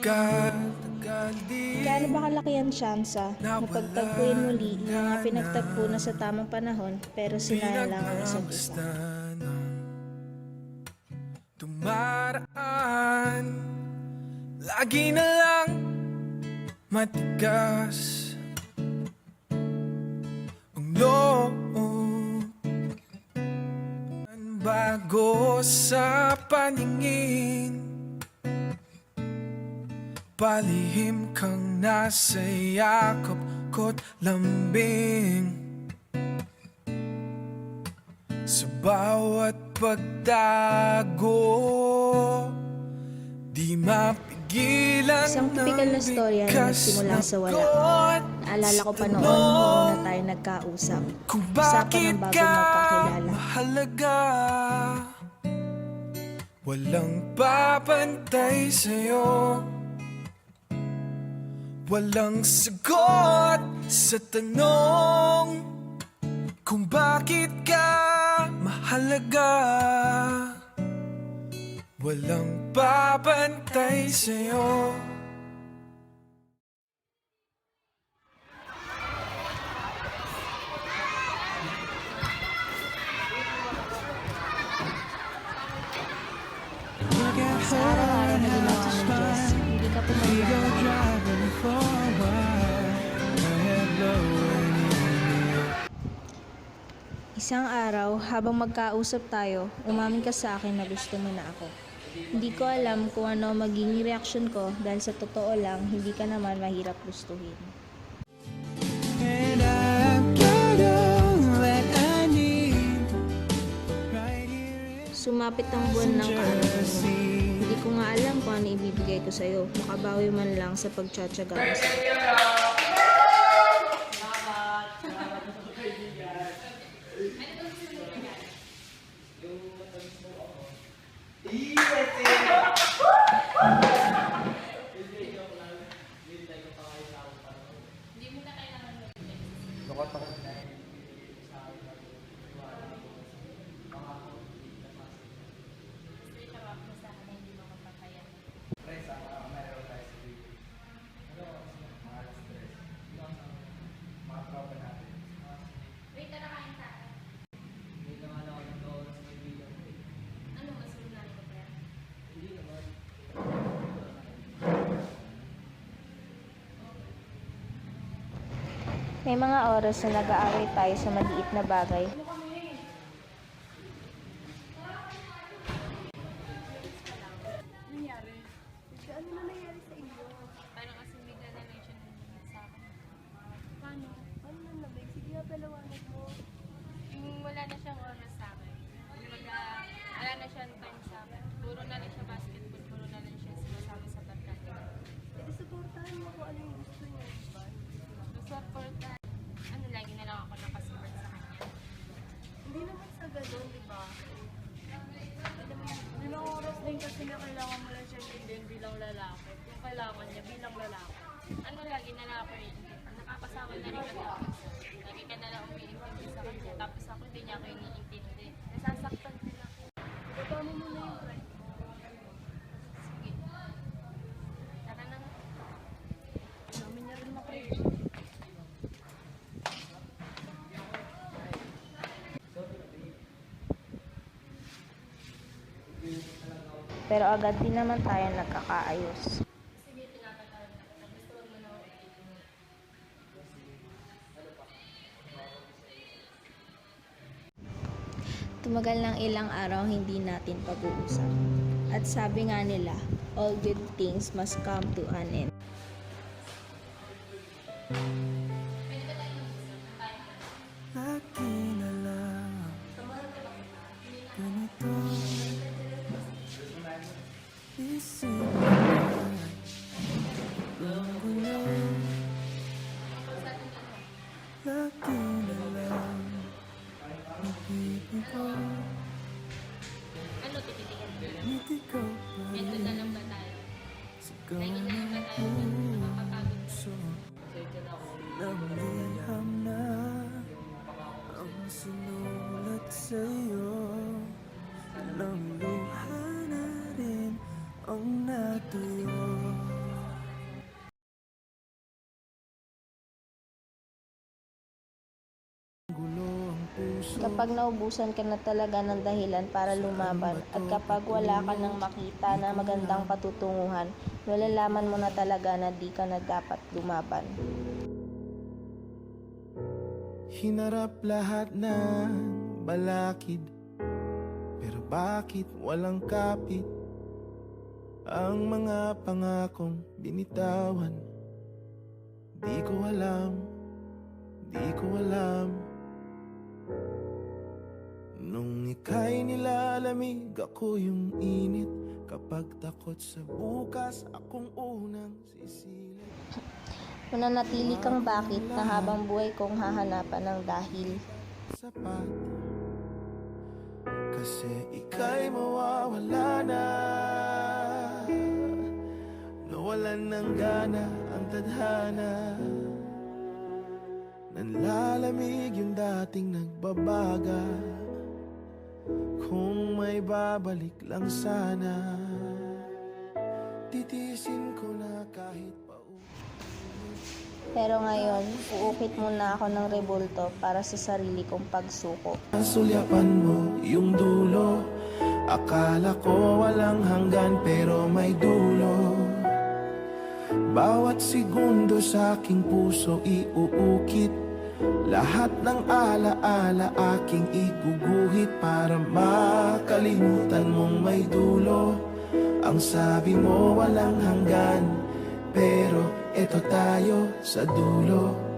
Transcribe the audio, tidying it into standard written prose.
Gaano ba kalaki ang tsansa na pagtagpuin muli yung mga pinagtagpo na sa tamang panahon pero sinayang lang ang isa't isa? Tumaraan, lagi na lang matigas ang loob. Bago sa paningin, palihim kang nasa yakap ko't lambing. Sa bawat pagtago, di mapigilan. Isang tipikal na storya na nagsimula sa wala. Naalala ko pa noon noong na tayo nagkausap. Kung Usapan bakit ng bago ka magkakilala. mahalaga, walang papantay sa'yo. Walang sagot sa tanong kung bakit ka mahalaga. Walang papantay sa'yo. Sa araw-araw na ginawa ni Jess, hindi ka pumayag. Isang araw, habang magkausap tayo, umamin ka sa akin na gusto mo na ako. Hindi ko alam kung ano magiging reaksyon ko dahil sa totoo lang, hindi ka naman mahirap gustuhin. And I've got all that I need right here in Sumapit ang buwan ng kaarawan mo. Jersey. Hindi ko nga alam kung ano ibibigay ko sa'yo. Makabawi man lang sa pagtsatsaga mo sa'yo. May mga oras na nag-aaway tayo sa maliit na bagay. Nangyari? Ano na nangyari sa inyo? Paano kasi bigla na lang siya nangyari sa akin? Paano? Paano na nabig? Sige nga, palawanag mo. Yung wala na siyang oras sa akin. Wala na siyang time sa akin. Puro na lang siya basketball, puro na lang siya sumasama sa barkada. Pwede supportahan mo kung ano yung gusto niya, diba? Supportahan. Ano, lagi na lang ako nakasupport sa kanya. Hindi naman sa ganun, diba? Ilang oras din kasi na kailangan mo lang siya din bilang lalaki. Kung kailangan niya bilang lalaki. Ano, lagi na lang ako nakakasama na rin kami. Lagi ka na lang umiintindi sa kanya. Tapos ako hindi niya ako iniintindi. Nasasaktan din ako. Ibaba mo muna yung pride mo. Sige. Tara na nga. Namin niya rin makrage. Pero agad din naman tayo nagkakaayos. Tumagal ng ilang araw hindi natin pag-uusap. At sabi nga nila, all good things must come to an end. Lagi na lang ganito. Isip gulo. Lagi na lang nabibigo. Ano, tititigan mo? Ngiti ko pa Ito na rin lang ba tayo? sigaw Lagi na lang ba ng tayo? Napapagod na. puso. Namliham na ang sinulat sa'yo. Nang luha na rin ang natuyo. Kapag naubusan ka na talaga ng dahilan para lumaban at kapag wala ka nang makita na magandang patutunguhan, malalaman mo na talaga na di ka na dapat lumaban. Hinarap lahat ng balakid, pero bakit walang kapit? Ang mga pangakong binitawan, di ko alam, di ko alam. Nung ika'y nilalamig, ako yung init. Kapag takot sa bukas, akong unang sisilip. Mananatili kang bakit na habang buhay kong hahanapan ng dahil. Sapat, kasi ika'y mawawala na. Nawalan ng gana ang tadhana. Nanlalamig yung dating nagbabaga. Kung may babalik lang sana, titiisin ko na kahit Pero ngayon, uukit muna ako ng rebulto para sa sarili kong pagsuko. sulyapan mo yung dulo. Akala ko walang hanggan pero may dulo. Bawat segundo sa aking puso iuukit. Lahat ng alaala aking iguguhit para makalimutan mong may dulo. Ang sabi mo walang hanggan, pero eto tayo sa dulo.